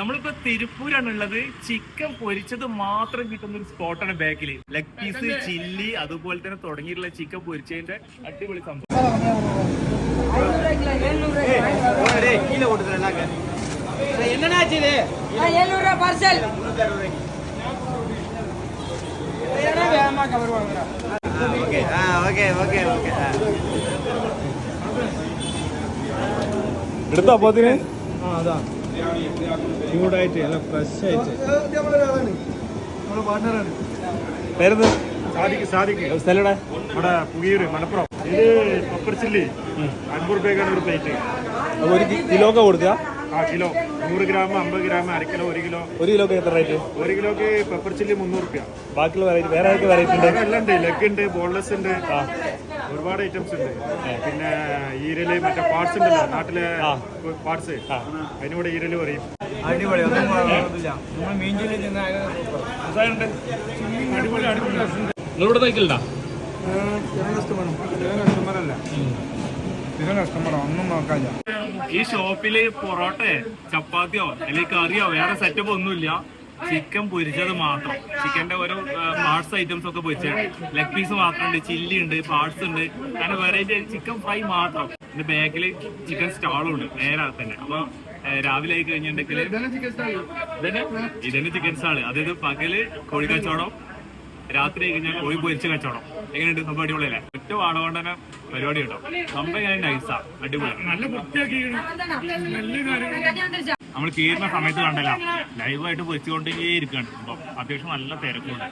നമ്മളിപ്പോ തിരുപ്പൂരാണുള്ളത്. ചിക്കൻ പൊരിച്ചത് മാത്രം കിട്ടുന്ന ഒരു സ്പോട്ടാണ് ബാക്കിൽ. ലെഗ് പീസ്, ചില്ലി, അതുപോലെ തന്നെ തുടങ്ങിയിട്ടുള്ള ചിക്കൻ പൊരിച്ചതിന്റെ അടിപൊളി സംഭവം. എടുത്തോ അപ്പോത്തിന്? അതാ ചൂടായിട്ട് നല്ല ഫ്രഷ് ആയിട്ട് പേരെന്ത്? സാധിക്ക് സ്ഥലയുടെ ഇവിടെ പുകിയൂര് മലപ്പുറം. ഇത് പെപ്പർ ചില്ലി 50 രൂപയ്ക്കാണ് ഒരു പ്ലേറ്റ്. അപ്പോൾ 1 കിലോക്ക് കൊടുക്കുക? കിലോ 100 ഗ്രാം, 50 ഗ്രാം, അര കിലോ, 1 കിലോ. 1 കിലോക്ക് എത്ര റേറ്റ്? 1 കിലോക്ക് പെപ്പർ ചില്ലി 300 രൂപ. ബാക്കിയുള്ള വെറൈറ്റി വേറെ വെറൈറ്റി ഉണ്ട്? എല്ലാം ഉണ്ട്. ലെഗ് ഉണ്ട്, ബോൺലെസ് ഉണ്ട്, ഒരുപാട് ഐറ്റംസ് ഉണ്ട്. പിന്നെ ഈരല്, മറ്റേ പാർട്സ് ഉണ്ടല്ലോ നാട്ടിലെ പാർട്സ്, അതിനൂടെ ഈരല് പറയും. അടിപൊളി, ഒന്നും നമ്മൾ മീൻ ചില്ലി അടിപൊളി അടിപൊളി. നിങ്ങളിവിടെ തയ്ക്കലുണ്ടോ? കസ്റ്റമറല്ല, കസ്റ്റമറോ ഒന്നും നോക്കാല്ല. ഈ ഷോപ്പില് പൊറോട്ടയോ ചപ്പാത്തിയോ അല്ലെങ്കിൽ കറിയോ വേറെ സെറ്റപ്പ് ഒന്നുമില്ല. ചിക്കൻ പൊരിച്ചത് മാത്രം. ചിക്കന്റെ ഓരോ പാർട്സ് ഐറ്റംസ് ഒക്കെ പൊരിച്ചത്. ലെഗ് പീസ് മാത്രമുണ്ട്, ചില്ലി ഉണ്ട്, പാർട്സ് ഉണ്ട്, അങ്ങനെ വെറൈറ്റി ചിക്കൻ ഫ്രൈ മാത്രം. ഇതിന്റെ ബാക്കിൽ ചിക്കൻ സ്റ്റാളും ഉണ്ട് നേരെ തന്നെ. അപ്പൊ രാവിലെ ആയി കഴിഞ്ഞിട്ടുണ്ടെങ്കിൽ ഇതന്നെ ചിക്കൻ സ്റ്റാള്. അതായത് പകല് കോഴി കച്ചവടം, രാത്രി ആയി കഴിഞ്ഞാൽ കോഴി പൊരിച്ച കച്ചവടം. എങ്ങനെയുണ്ട്? സംഭവം അടിപൊളിയല്ലേ? ഒറ്റ വാട കൊണ്ട് തന്നെ പരിപാടി കേട്ടോ. സംഭവം എങ്ങനെ നൈസാ, അടിപൊളി. നല്ല വൃത്തിയാക്കി നമ്മൾ കീറുന്ന സമയത്ത് കണ്ടല്ല, ലൈവായിട്ട് പൊരിച്ചുകൊണ്ടേ ഇരിക്കുകയാണ്. അത്യാവശ്യം നല്ല തിരക്കുണ്ട്.